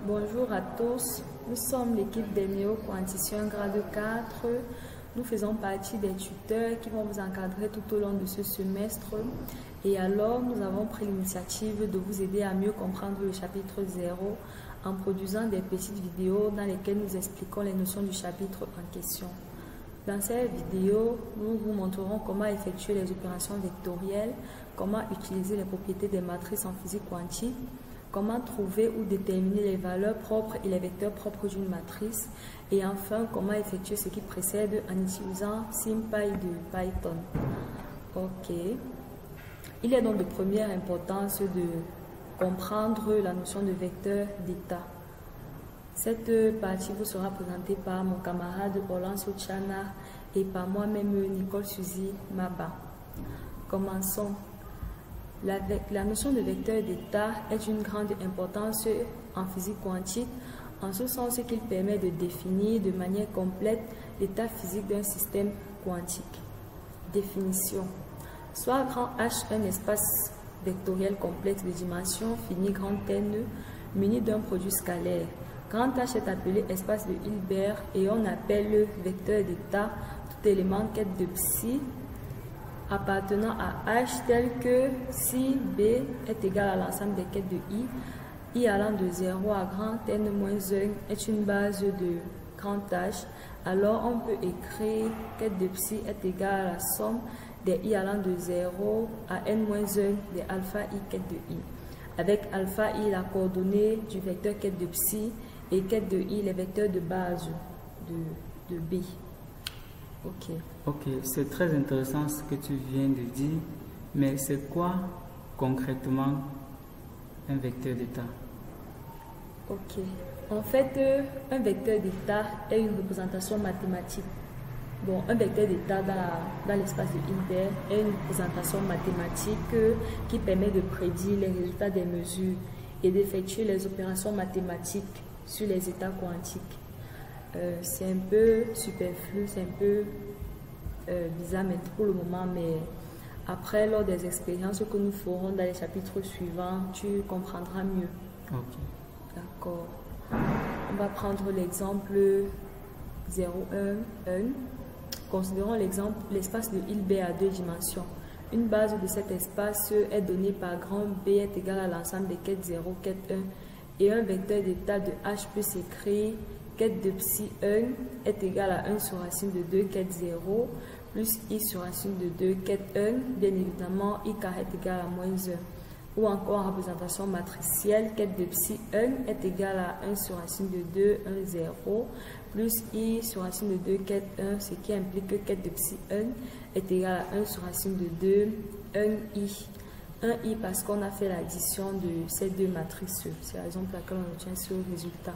Bonjour à tous, nous sommes l'équipe des néo-quanticiens grade 4. Nous faisons partie des tuteurs qui vont vous encadrer tout au long de ce semestre. Et alors, nous avons pris l'initiative de vous aider à mieux comprendre le chapitre 0 en produisant des petites vidéos dans lesquelles nous expliquons les notions du chapitre en question. Dans cette vidéo, nous vous montrerons comment effectuer les opérations vectorielles, comment utiliser les propriétés des matrices en physique quantique, comment trouver ou déterminer les valeurs propres et les vecteurs propres d'une matrice, et enfin, comment effectuer ce qui précède en utilisant SymPy de Python. Ok. Il est donc de première importance de comprendre la notion de vecteur d'état. Cette partie vous sera présentée par mon camarade Orlan Sochana et par moi-même Nicole Suzy Maba. Commençons. La notion de vecteur d'état est d'une grande importance en physique quantique, en ce sens qu'il permet de définir de manière complète l'état physique d'un système quantique. Définition. Soit grand H un espace vectoriel complexe de dimension finie grand N muni d'un produit scalaire. Grand H est appelé espace de Hilbert et on appelle le vecteur d'état tout élément quête de psi appartenant à H tel que si B est égal à l'ensemble des quêtes de I allant de 0 à grand N-1 est une base de grand H, alors on peut écrire quête de psi est égal à la somme des I allant de 0 à N-1 des alpha I quête de I. Avec alpha I la coordonnée du vecteur quête de psi et quête de I les vecteurs de base de B. Ok, c'est très intéressant ce que tu viens de dire, mais c'est quoi concrètement un vecteur d'état? Ok, en fait, un vecteur d'état est une représentation mathématique. Bon, un vecteur d'état dans l'espace de Hilbert est une représentation mathématique qui permet de prédire les résultats des mesures et d'effectuer les opérations mathématiques sur les états quantiques. C'est un peu superflu, c'est un peu bizarre mais pour le moment, mais après, lors des expériences que nous ferons dans les chapitres suivants, tu comprendras mieux. Ok. D'accord. On va prendre l'exemple 0,1. Considérons l'espace de Hilbert à deux dimensions. Une base de cet espace est donnée par grand B est égal à l'ensemble des quêtes 0, quête 1 et un vecteur d'état de H peut s'écrire quête de psi 1 est égal à 1 sur racine de 2 quête 0 plus I sur racine de 2 quête 1, bien évidemment I car est égal à moins 1. Ou encore en représentation matricielle, quête de psi 1 est égal à 1 sur racine de 2, 1, 0 plus I sur racine de 2 quête 1, ce qui implique que quête de psi 1 est égal à 1 sur racine de 2, 1I. 1I parce qu'on a fait l'addition de ces deux matrices. C'est la raison pour laquelle on obtient ce résultat.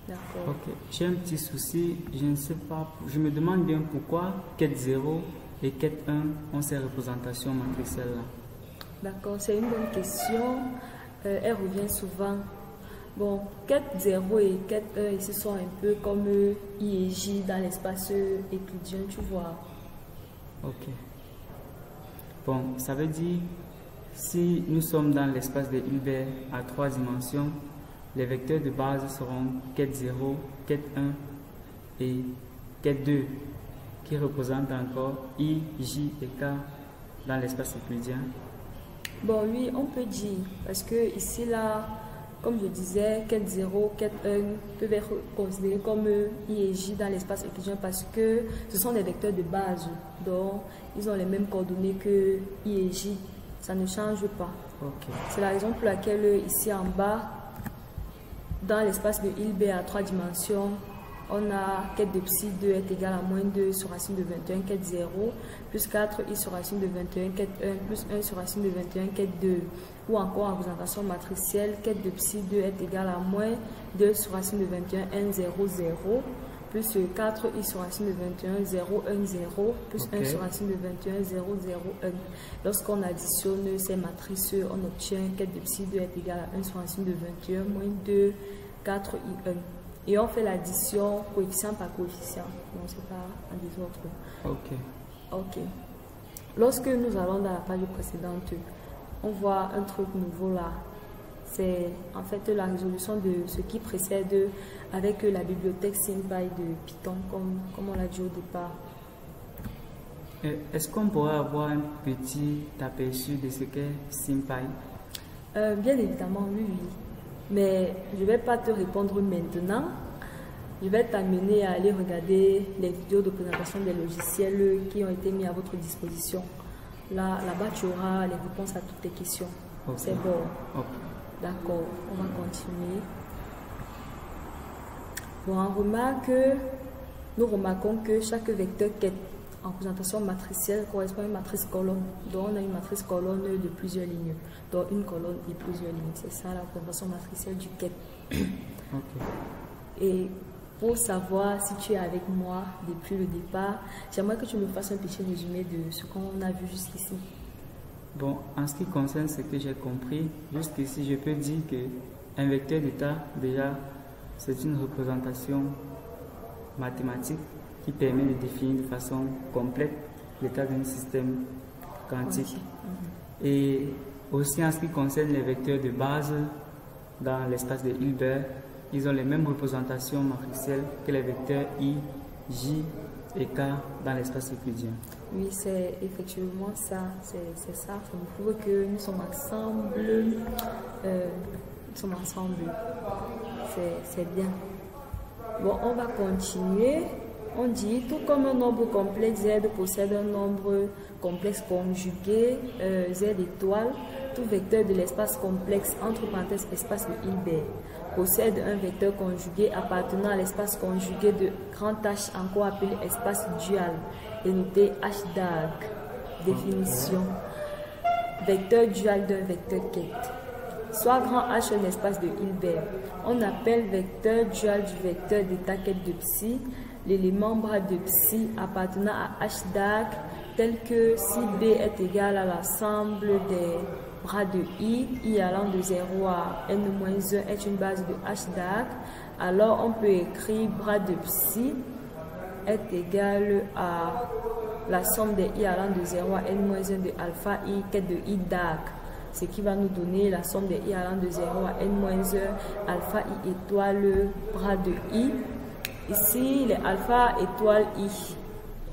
D'accord. Ok, j'ai un petit souci, je ne sais pas, je me demande bien pourquoi quête 0 et quête 1 ont ces représentations matricielles-là. D'accord, c'est une bonne question, elle revient souvent. Bon, quête 0 et quête 1 ici sont un peu comme I et J dans l'espace euclidien, tu vois. Ok. Bon, ça veut dire, si nous sommes dans l'espace de Hilbert à 3 dimensions, les vecteurs de base seront quête 0, quête 1 et quête 2, qui représentent encore I, J et K dans l'espace euclidien. Bon, oui, on peut dire, parce que ici, là, comme je disais, quête 0, quête 1 peuvent être considérés comme I et J dans l'espace euclidien parce que ce sont des vecteurs de base, donc ils ont les mêmes coordonnées que I et J, ça ne change pas. Okay. C'est la raison pour laquelle ici en bas, dans l'espace de Hilbert à 3 dimensions, on a quête de psi 2 est égal à moins 2 sur racine de 21, quête 0, plus 4i sur racine de 21, quête 1, plus 1 sur racine de 21, quête 2. Ou encore en représentation matricielle, quête de psi 2 est égal à moins 2 sur racine de 21, 1, 0, 0, plus 4i sur racine de 21, 0, 1, 0, plus 1 sur racine de 21, 0, 0, 1. Lorsqu'on additionne ces matrices, on obtient quête de psi 2 est égal à 1 sur racine de 21, moins 2, 4i, 1. Et on fait l'addition coefficient par coefficient. Donc, c'est pas un désordre. Ok. Lorsque nous allons dans la page précédente, on voit un truc nouveau là. c'est en fait la résolution de ce qui précède avec la bibliothèque SymPy de Python, comme on l'a dit au départ. Est-ce qu'on pourrait avoir un petit aperçu de ce qu'est SymPy? Bien évidemment, oui. Mais je ne vais pas te répondre maintenant. Je vais t'amener à aller regarder les vidéos de présentation des logiciels qui ont été mis à votre disposition. Là-bas, tu auras les réponses à toutes tes questions. Okay. C'est bon. Okay. D'accord, on va continuer. Bon, nous remarquons que chaque vecteur quête en représentation matricielle correspond à une matrice colonne. Donc, on a une matrice colonne de plusieurs lignes. Donc, une colonne et plusieurs lignes. C'est ça la représentation matricielle du quête. Okay. Et pour savoir si tu es avec moi depuis le départ, j'aimerais que tu me fasses un petit résumé de ce qu'on a vu jusqu'ici. Bon, en ce qui concerne ce que j'ai compris, jusqu'ici, je peux dire qu'un vecteur d'état, déjà, c'est une représentation mathématique qui permet de définir de façon complète l'état d'un système quantique. Okay. Et aussi en ce qui concerne les vecteurs de base dans l'espace de Hilbert, ils ont les mêmes représentations matricielles que les vecteurs I, J et K dans l'espace euclidien. Oui, c'est effectivement ça. C'est ça. Ça nous prouve que nous sommes ensemble. C'est bien. Bon, on va continuer. On dit, tout comme un nombre complexe Z possède un nombre complexe conjugué Z étoile, tout vecteur de l'espace complexe, entre parenthèses espace de Hilbert, possède un vecteur conjugué appartenant à l'espace conjugué de grand H, encore appelé espace dual, et noté HDAG. Définition. Vecteur dual d'un vecteur quête. Soit grand H un espace de Hilbert. On appelle vecteur dual du vecteur d'état quête de psi l'élément bras de psi appartenant à HDAG tel que si B est égal à l'ensemble des bras de I allant de 0 à n-1 est une base de HDAG, alors on peut écrire bras de psi est égal à la somme des I allant de 0 à n-1 de alpha I quête de IDAG, ce qui va nous donner la somme des I allant de 0 à n-1 alpha I étoile bras de I. Ici, les alpha étoile I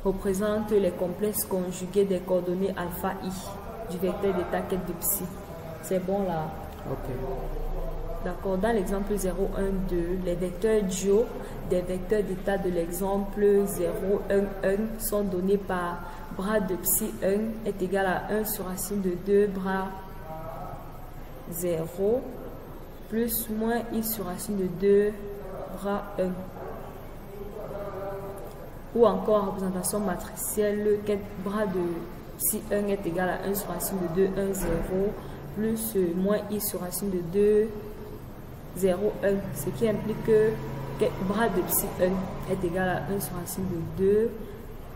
représentent les complexes conjugués des coordonnées alpha I du vecteur d'état quête de psi. C'est bon là? Ok. D'accord. Dans l'exemple 0, 1, 2, les vecteurs duaux des vecteurs d'état de l'exemple 0, 1, 1 sont donnés par bras de psi 1 est égal à 1 sur racine de 2 bras 0 plus moins I sur racine de 2 bras 1. Ou encore en représentation matricielle, bras de psi 1 est égal à 1 sur racine de 2, 1, 0, plus moins I sur racine de 2, 0, 1. Ce qui implique que bras de psi 1 est égal à 1 sur racine de 2,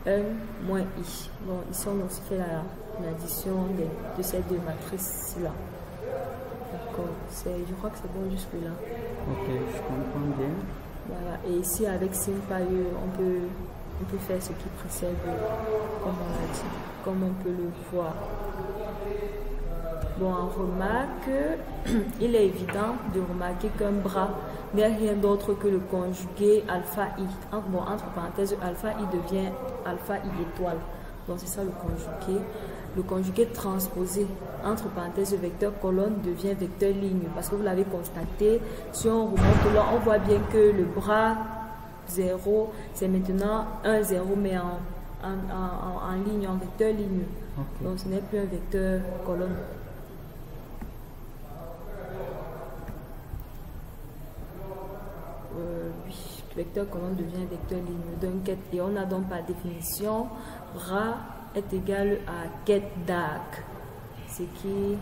1, moins I. Bon, ici on a aussi fait l'addition de ces deux matrices-là. D'accord. Je crois que c'est bon jusque-là. Ok, je comprends bien. Voilà. Et ici avec SymPy, on peut faire ce qui précède, comme on l'a dit, comme on peut le voir. Bon, on remarque, il est évident de remarquer qu'un bras n'est rien d'autre que le conjugué alpha I. Bon, entre parenthèses, alpha I devient alpha I étoile. Donc c'est ça le conjugué. Le conjugué transposé, entre parenthèses, vecteur colonne devient vecteur ligne. Parce que vous l'avez constaté, si on remonte là, on voit bien que le bras 0, c'est maintenant 1, 0, mais en ligne, en vecteur ligne. Okay. Donc ce n'est plus un vecteur colonne. Oui, vecteur colonne devient vecteur ligne. Donc, et on a donc par définition, bras est égal à quête DAG, ce qui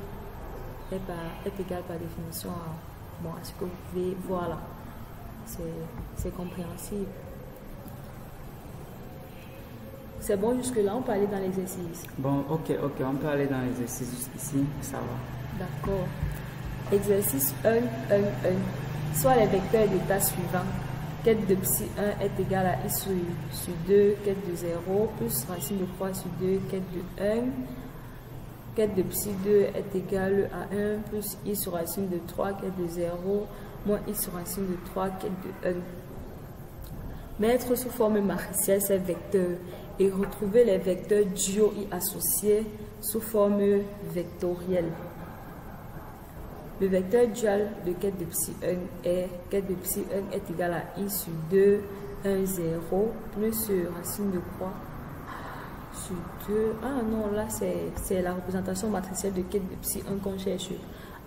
est égal par définition à ce que vous pouvez voir là. C'est compréhensible. C'est bon jusque-là, on peut aller dans l'exercice. Bon, ok, on peut aller dans l'exercice jusqu'ici, ça va. D'accord. Exercice 1, 1, 1. Soit les vecteurs d'état suivants. Quête de psi 1 est égal à I sur 2, quête de 0, plus racine de 3 sur 2, quête de 1, Quête de psi 2 est égal à 1 plus i sur racine de 3, quête de 0, moins i sur racine de 3, quête de 1. Mettre sous forme matricielle ces vecteurs et retrouver les vecteurs duaux y associés sous forme vectorielle. Le vecteur dual de quête de psi 1 est quête de psi 1 est égal à i sur 2, 1, 0, plus sur racine de quoi sur 2. Ah non, là c'est la représentation matricielle de quête de psi 1 qu'on cherche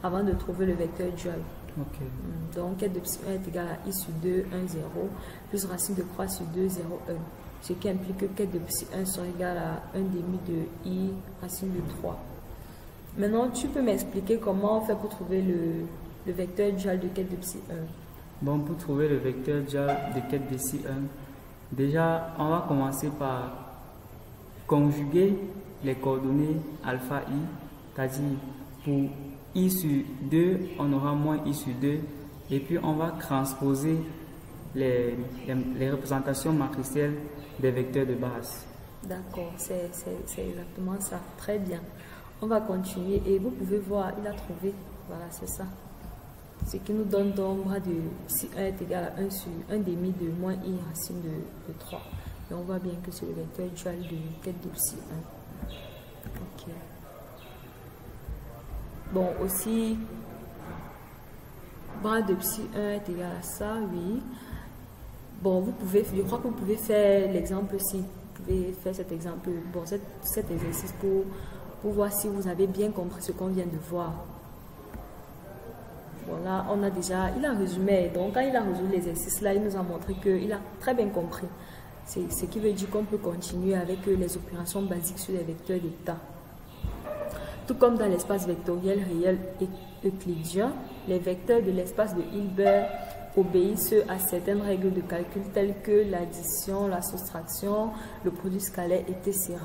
avant de trouver le vecteur dual. Ok. Donc quête de psi 1 est égal à i sur 2, 1, 0, plus racine de croix sur 2, 0, 1. Ce qui implique que quête de psi 1 sera égal à 1 demi de i racine de 3. Maintenant, tu peux m'expliquer comment on fait pour trouver le vecteur dual de quête de psi 1? Bon, pour trouver le vecteur dual de quête de psi 1, déjà, on va commencer par conjuguer les coordonnées alpha i, c'est-à-dire pour i sur 2, on aura moins i sur 2, et puis on va transposer les représentations matricielles des vecteurs de base. D'accord, c'est exactement ça. Très bien. On va continuer et vous pouvez voir, il a trouvé, voilà, c'est ça. Ce qui nous donne donc bras de psi 1 est égal à 1 sur 1 demi de moins i racine de 3. Et on voit bien que c'est le vecteur dual de quête de psi 1. Ok. Bon, aussi, bras de psi 1 est égal à ça, oui. Bon, vous pouvez, je crois que vous pouvez faire l'exemple si vous pouvez faire cet exemple, bon, cet exercice pour voir si vous avez bien compris ce qu'on vient de voir. Voilà, on a déjà, il a résumé, donc quand il a résolu l'exercice là, il nous a montré qu'il a très bien compris. C'est ce qui veut dire qu'on peut continuer avec les opérations basiques sur les vecteurs d'état. Tout comme dans l'espace vectoriel réel euclidien, les vecteurs de l'espace de Hilbert obéissent à certaines règles de calcul telles que l'addition, la soustraction, le produit scalaire, etc.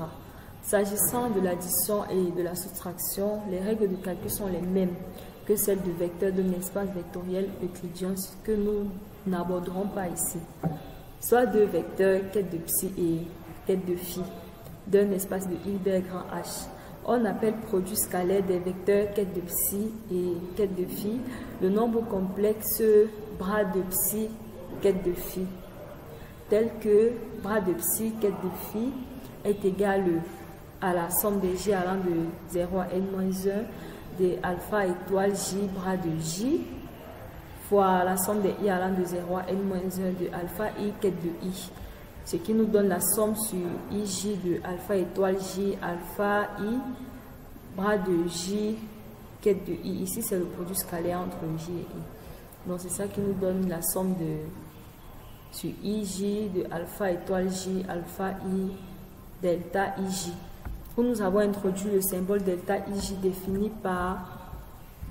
S'agissant de l'addition et de la soustraction, les règles de calcul sont les mêmes que celles de vecteurs d'un espace vectoriel euclidien, ce que nous n'aborderons pas ici. Soit deux vecteurs, quête de psi et quête de phi, d'un espace de Hilbert grand H. On appelle produit scalaire des vecteurs quête de psi et quête de phi le nombre complexe bras de psi quête de phi, tel que bras de psi quête de phi est égal à la somme des j allant de 0 à n-1 de alpha étoile j bras de j fois la somme des i allant de 0 à n-1 de alpha i quête de i, ce qui nous donne la somme sur ij de alpha étoile j alpha i bras de j quête de i. Ici c'est le produit scalaire entre j et i. Donc c'est ça qui nous donne la somme de sur ij de alpha étoile j alpha i delta ij. Où nous avons introduit le symbole delta ij défini par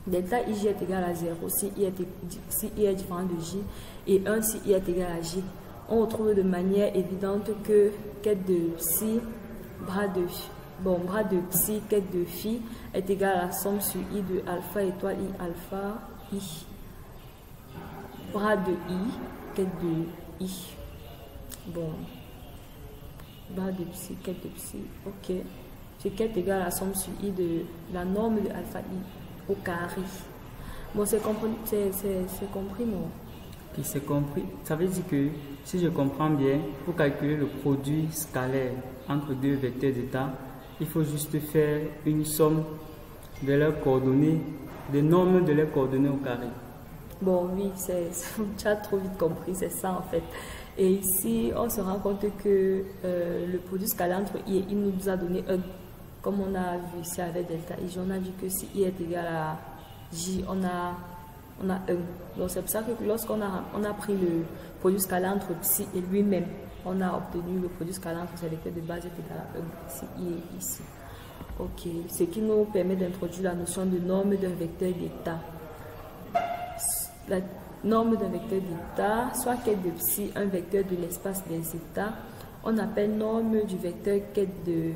delta ij est égal à 0 si i est différent de j et 1 si i est égal à j. On retrouve de manière évidente que quête de psi bras de psi quête de phi est égal à la somme sur i de alpha étoile i alpha i bras de i quête de i. Bon, bras de psi quête de psi, ok. Ce qui est égal à la somme sur i de la norme de alpha i au carré. Bon, c'est compris, non? Puis c'est compris. Ça veut dire que, si je comprends bien, pour calculer le produit scalaire entre deux vecteurs d'état, il faut juste faire une somme de leurs coordonnées, des normes de leurs coordonnées au carré. Bon, oui, tu as trop vite compris, c'est ça en fait. Et ici, on se rend compte que le produit scalaire entre i et i nous a donné 1. Comme on a vu ici avec delta i, on a vu que si i est égal à j, on a 1. Donc c'est pour ça que lorsqu'on a pris le produit scalaire entre psi et lui-même, on a obtenu le produit scalaire entre ses vecteurs de base est égal à 1, si i est ici. Ok, ce qui nous permet d'introduire la notion de norme d'un vecteur d'état. La norme d'un vecteur d'état, soit quête de psi, un vecteur de l'espace des états, on appelle norme du vecteur quête de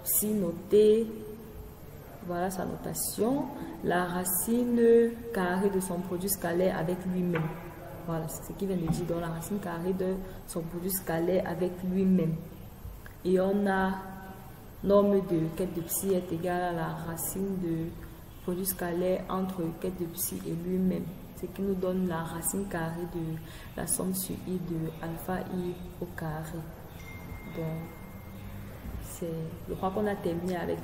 psi noté, voilà sa notation, la racine carrée de son produit scalaire avec lui-même. Voilà, c'est ce qu'il vient de dire, donc la racine carrée de son produit scalaire avec lui-même. Et on a norme de quête de psi est égale à la racine de produit scalaire entre quête de psi et lui-même, ce qui nous donne la racine carrée de la somme sur i de alpha i au carré. Donc, je crois qu'on a terminé avec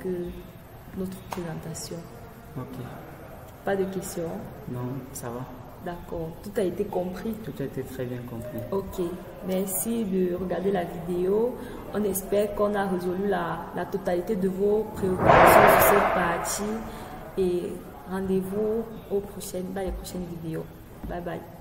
notre présentation. Ok. Pas de questions? Non, ça va. D'accord, tout a été compris. Tout a été très bien compris. Ok, merci de regarder la vidéo. On espère qu'on a résolu la totalité de vos préoccupations sur cette partie. Et rendez-vous dans les prochaines vidéos. Bye bye.